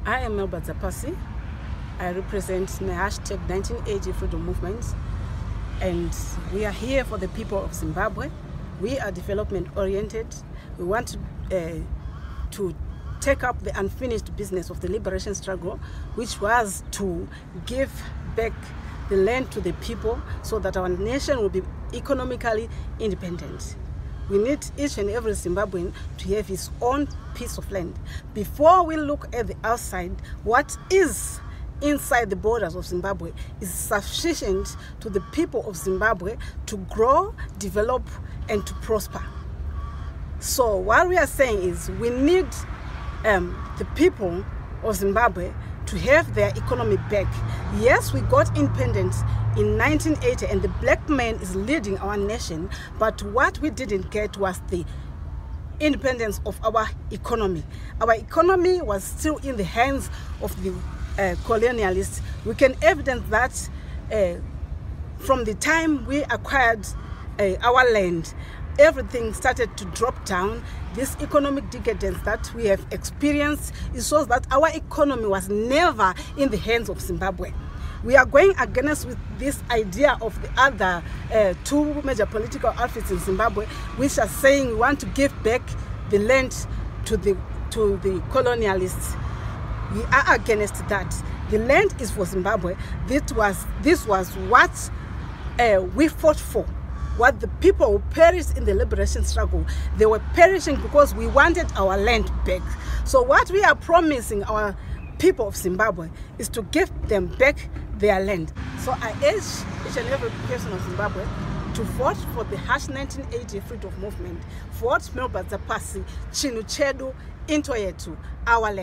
I am Melba Dzapasi. I represent the hashtag 1980 Freedom Movement, and we are here for the people of Zimbabwe. We are development oriented. We want to take up the unfinished business of the liberation struggle, which was to give back the land to the people so that our nation will be economically independent. We need each and every Zimbabwean to have his own piece of land. Before we look at the outside, what is inside the borders of Zimbabwe is sufficient to the people of Zimbabwe to grow, develop, and to prosper. So what we are saying is we need the people of Zimbabwe to have their economy back. Yes, we got independence in 1980 and the black man is leading our nation, but what we didn't get was the independence of our economy. Our economy was still in the hands of the colonialists. We can evidence that from the time we acquired our land, everything started to drop down. This economic decadence that we have experienced, it shows that our economy was never in the hands of Zimbabwe. We are going against with this idea of the other two major political outfits in Zimbabwe, which are saying we want to give back the land to the colonialists. We are against that. The land is for Zimbabwe. This was what we fought for. What the people who perished in the liberation struggle, they were perishing because we wanted our land back. So what we are promising our people of Zimbabwe is to give them back their land. So I urge each and every person of Zimbabwe to vote for the #1980 Freedom Movement. Vote Melba Dzapasi, Chinu Chedu, Into Yetu, our land.